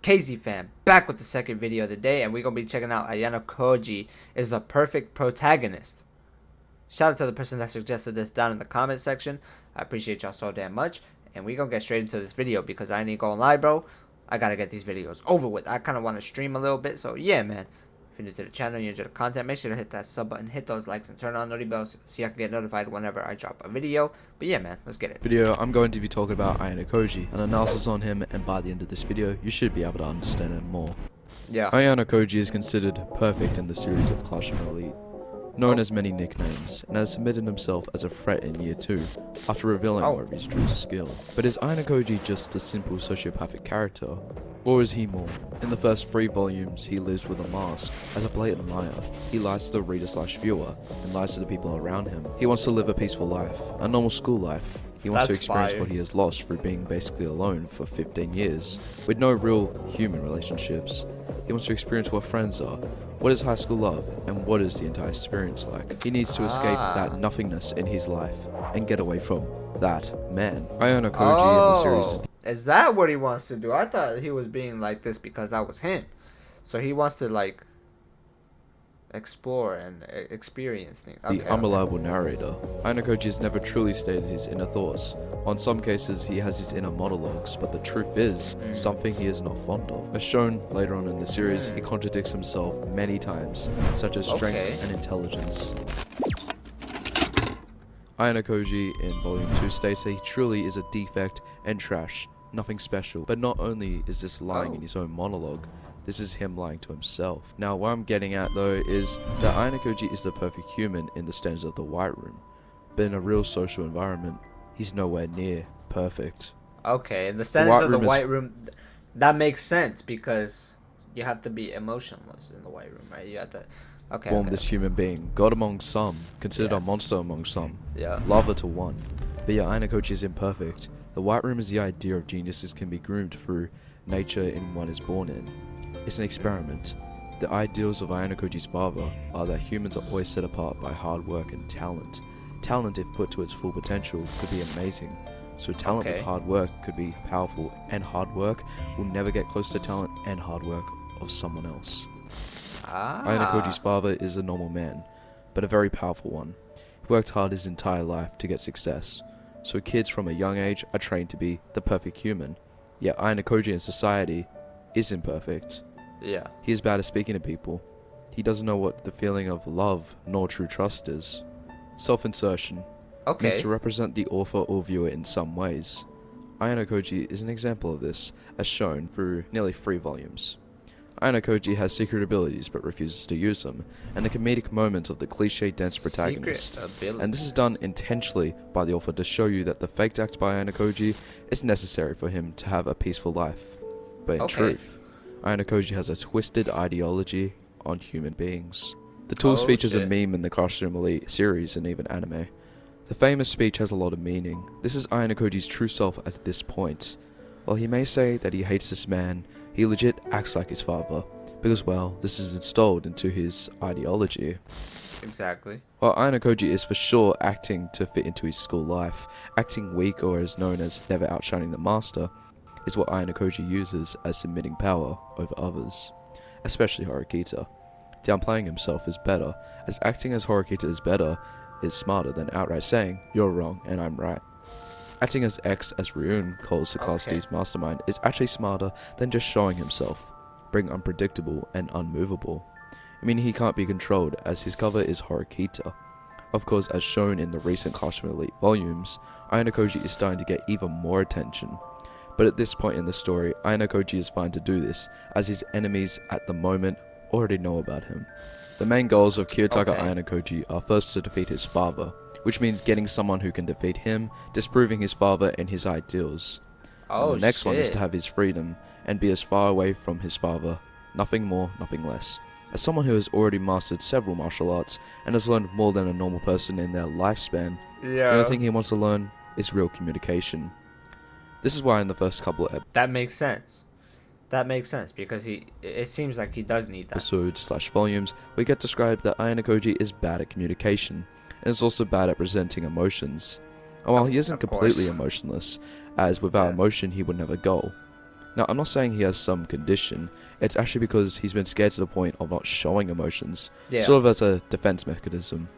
KZ fam, back with the second video of the day, and we're gonna be checking out Ayanokoji is the perfect protagonist. Shout out to the person that suggested this down in the comment section. I appreciate y'all so damn much, and we gonna get straight into this video because I ain't gonna lie, bro. I gotta get these videos over with. I kind of want to stream a little bit, so yeah, man. If you're new to the channel and you enjoy the content, make sure to hit that sub button, hit those likes, and turn on notification bells so you can get notified whenever I drop a video. But yeah, man, let's get it. I'm going to be talking about Ayanokoji, an analysis on him, and by the end of this video, you should be able to understand him more. Yeah. Ayanokoji is considered perfect in the series of Classroom Elite, known as many nicknames, and has submitted himself as a threat in Year 2, after revealing more of his true skill. But is Ayanokoji just a simple sociopathic character, or is he more? In the first 3 volumes, he lives with a mask. As a blatant liar, he lies to the reader/viewer, and lies to the people around him. He wants to live a peaceful life, a normal school life. He wants to experience what he has lost through being basically alone for 15 years, with no real human relationships. He wants to experience what friends are, what is high school love, and what is the entire experience like. He needs to escape that nothingness in his life, and get away from that man. Ayanokoji in the series is that what he wants to do? I thought he was being like this because that was him. So he wants to like explore and experience things. The unreliable narrator. Ayanokoji has never truly stated his inner thoughts. On some cases, he has his inner monologues, but the truth is something he is not fond of. As shown later on in the series, he contradicts himself many times, such as strength and intelligence. Ayanokoji in Volume 2 states that he truly is a defect and trash, nothing special. But not only is this lying in his own monologue, this is him lying to himself. Now, what I'm getting at though is that Ayanokoji is the perfect human in the standards of the White Room, but in a real social environment, he's nowhere near perfect. Okay, in the standards of the White Room, that makes sense because you have to be emotionless in the White Room, right? You have to form this human being, God among some, considered a monster among some, lover to one. But yeah, Ayanokoji is imperfect. The White Room is the idea of geniuses can be groomed through nature in one is born in. It's an experiment. The ideals of Ayanokoji's father are that humans are always set apart by hard work and talent. Talent, if put to its full potential, could be amazing. So talent with hard work could be powerful, and hard work will never get close to talent and hard work of someone else. Ayanokoji's father is a normal man, but a very powerful one. He worked hard his entire life to get success. So kids from a young age are trained to be the perfect human. Yet Ayanokoji in society is imperfect. Yeah. He is bad at speaking to people. He doesn't know what the feeling of love nor true trust is. Self-insertion means to represent the author or viewer in some ways. Ayanokoji is an example of this, as shown through nearly 3 volumes. Ayanokoji has secret abilities but refuses to use them, and the comedic moments of the cliché dense protagonist. And this is done intentionally by the author to show you that the faked act by Ayanokoji is necessary for him to have a peaceful life. But in truth, Ayanokoji has a twisted ideology on human beings. The tool speech is a meme in the Classroom Elite series and even anime. The famous speech has a lot of meaning. This is Ayanokoji's true self at this point. While he may say that he hates this man, he legit acts like his father, because well, this is installed into his ideology. Exactly. While Ayanokoji is for sure acting to fit into his school life, acting weak, or as known as never outshining the master, is what Ayanokoji uses as submitting power over others, especially Horikita. Downplaying himself is better, as acting as Horikita is better is smarter than outright saying, "You're wrong and I'm right." Acting as X, as Ryun calls the Class D's mastermind, is actually smarter than just showing himself, being unpredictable and unmovable. I mean, he can't be controlled, as his cover is Horikita. Of course, as shown in the recent Classroom Elite volumes, Ayanokoji is starting to get even more attention. But at this point in the story, Ayanokoji is fine to do this, as his enemies at the moment already know about him. The main goals of Kiyotaka Ayanokoji are first to defeat his father, which means getting someone who can defeat him, disproving his father and his ideals. And the next one is to have his freedom, and be as far away from his father, nothing more, nothing less. As someone who has already mastered several martial arts, and has learned more than a normal person in their lifespan, the only thing he wants to learn is real communication. This is why in the first couple of that makes sense. That makes sense because it seems like he does need that. Episodes/volumes, we get described that Ayanokoji is bad at communication, and is also bad at presenting emotions. And while he isn't completely emotionless, as without emotion he would never go, Now, I'm not saying he has some condition. It's actually because he's been scared to the point of not showing emotions, Yeah. sort of as a defense mechanism.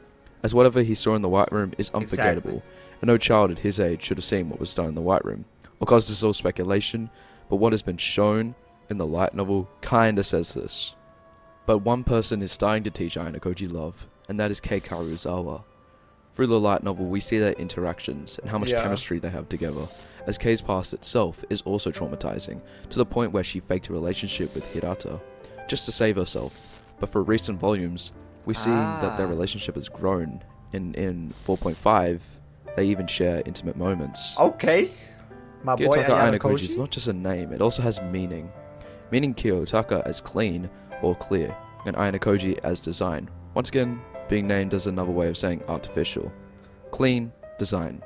As whatever he saw in the White Room is unforgettable, Exactly. and no child at his age should have seen what was done in the White Room. Of course, this is all speculation, but what has been shown in the light novel kinda says this. But one person is starting to teach Ayanokoji love, and that is Kei Karuizawa. Through the light novel, we see their interactions and how much Yeah. chemistry they have together, as Kei's past itself is also traumatizing, to the point where she faked a relationship with Hirata, just to save herself. But for recent volumes, we see that their relationship has grown. In 4.5, they even share intimate moments. Okay. My boy Kiyotaka Ayanokoji is Ayanokoji. not just a name, it also has meaning. Meaning Kiyotaka as clean or clear, and Ayanokoji as design. Once again, being named as another way of saying artificial. Clean, design.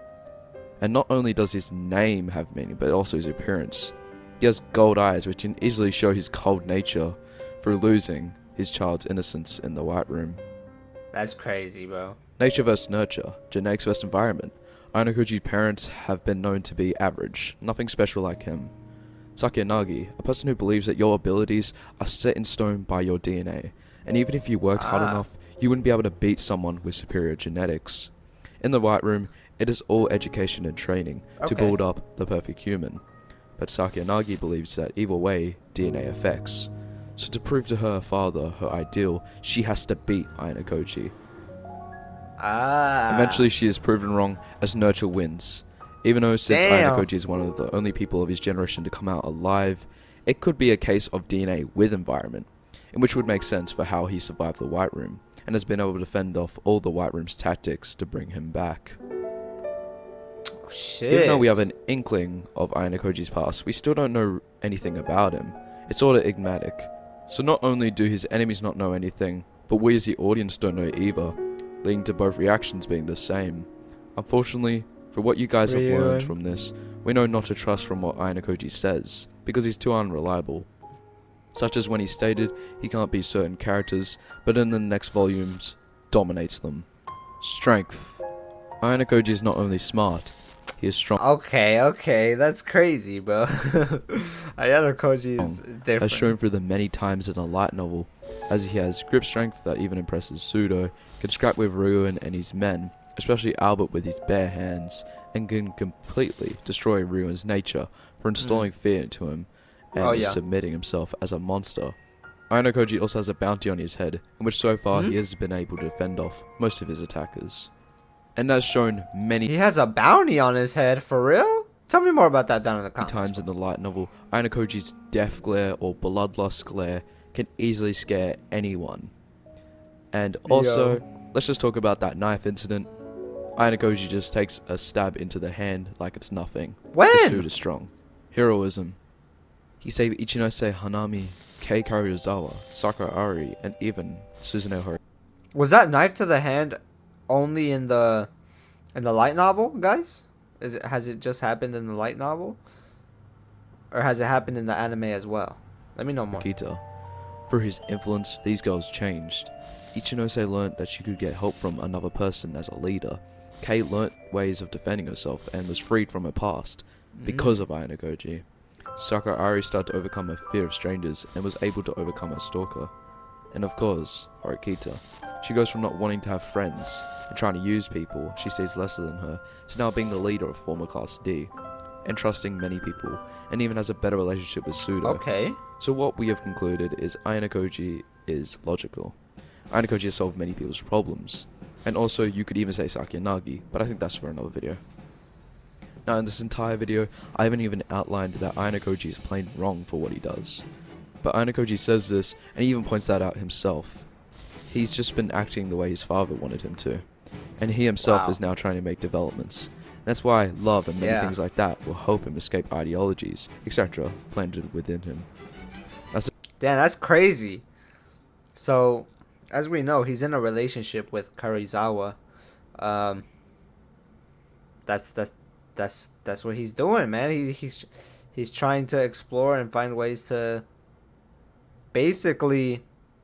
And not only does his name have meaning, but also his appearance. He has gold eyes, which can easily show his cold nature through losing his child's innocence in the White Room. That's crazy, bro. Nature versus nurture, genetics versus environment. Ayanokoji's parents have been known to be average, nothing special like him. Sakiyanagi, a person who believes that your abilities are set in stone by your DNA, and even if you worked hard enough, you wouldn't be able to beat someone with superior genetics. In the White Room, it is all education and training to build up the perfect human. But Sakiyanagi believes that either way, DNA affects. So to prove to her father her ideal, she has to beat Ayanokoji. Eventually she is proven wrong as nurture wins. Even though since Ayanokoji is one of the only people of his generation to come out alive, it could be a case of DNA with environment, in which would make sense for how he survived the White Room, and has been able to fend off all the White Room's tactics to bring him back. Oh, shit. Even though we have an inkling of Ayanokoji's past, we still don't know anything about him. It's sort of enigmatic. So not only do his enemies not know anything, but we as the audience don't know either, leading to both reactions being the same. Unfortunately, for what you guys have learned from this, we know not to trust from what Ayanokoji says, because he's too unreliable. Such as when he stated he can't be certain characters, but in the next volumes, dominates them. Strength. Ayanokoji is not only smart, he is strong. Okay, that's crazy, bro. Ayanokoji is different. As shown through the many times in a light novel, as he has grip strength that even impresses Sudo, can scrap with Ryuin and his men, especially Albert with his bare hands, and can completely destroy Ryuin's nature for installing fear into him and submitting himself as a monster. Ayanokoji also has a bounty on his head, in which so far he has been able to fend off most of his attackers. And as shown many He has a bounty on his head, for real? Tell me more about that down in the comments. times in the light novel, Ayanokoji's death glare or bloodlust glare can easily scare anyone. And also, let's just talk about that knife incident. Ayanokoji just takes a stab into the hand like it's nothing. This dude is strong. Heroism. He saved Ichinose Hanami, Kei Karuizawa, Sakura Ari, and even Suzune Hori. Was that knife to the hand only in the light novel, guys? Has it just happened in the light novel? Or has it happened in the anime as well? Let me know more. Kita. Through his influence, these girls changed. Ichinose learnt that she could get help from another person as a leader. Kei learnt ways of defending herself and was freed from her past because of Ayanokoji. Sakura Ari started to overcome her fear of strangers and was able to overcome her stalker. And of course, Horikita. She goes from not wanting to have friends and trying to use people she sees lesser than her to now being the leader of former Class D and trusting many people, and even has a better relationship with Sudo. So what we have concluded is Ayanokoji is logical. Ayanokoji has solved many people's problems. And also, you could even say Sakiyanagi, but I think that's for another video. Now, in this entire video, I haven't even outlined that Ayanokoji is plain wrong for what he does. But Ayanokoji says this, and he even points that out himself. He's just been acting the way his father wanted him to. And he himself is now trying to make developments. That's why love and many things like that will help him escape ideologies, etc., planted within him. Damn, that's crazy. So, as we know, he's in a relationship with Karuizawa. That's what he's doing, man. He's trying to explore and find ways to basically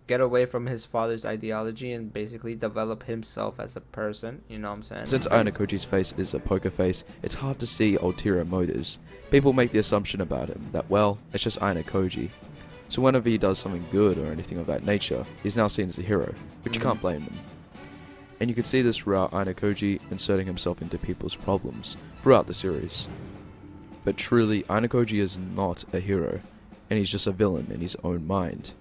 get away from his father's ideology and basically develop himself as a person. You know what I'm saying? Since Ayanokoji's face is a poker face, it's hard to see ulterior motives. People make the assumption about him that, well, it's just Ayanokoji. So whenever he does something good or anything of that nature, he's now seen as a hero, which you can't blame him. And you can see this throughout Ayanokoji inserting himself into people's problems throughout the series. But truly, Ayanokoji is not a hero, and he's just a villain in his own mind.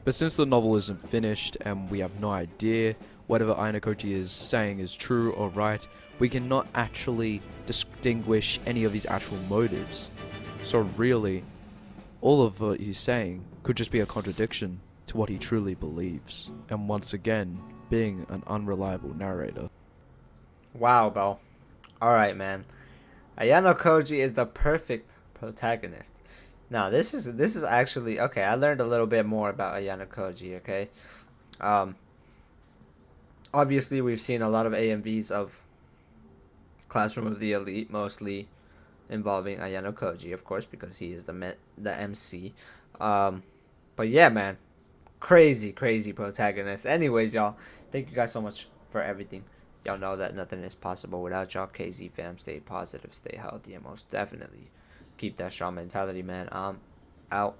But since the novel isn't finished and we have no idea whatever Ayanokoji is saying is true or right, we cannot actually distinguish any of his actual motives. So really, all of what he's saying could just be a contradiction to what he truly believes, and once again, being an unreliable narrator. Wow, bro. Alright, man. Ayanokoji is the perfect protagonist. Now, this is actually okay. I learned a little bit more about Ayanokoji. Okay, obviously we've seen a lot of AMVs of Classroom of the Elite, mostly involving Ayanokoji, of course, because he is the MC. But yeah, man, crazy protagonist. Anyways, y'all, thank you guys so much for everything. Y'all know that nothing is possible without y'all. KZ fam, stay positive, stay healthy, and most definitely keep that strong mentality, man. Out.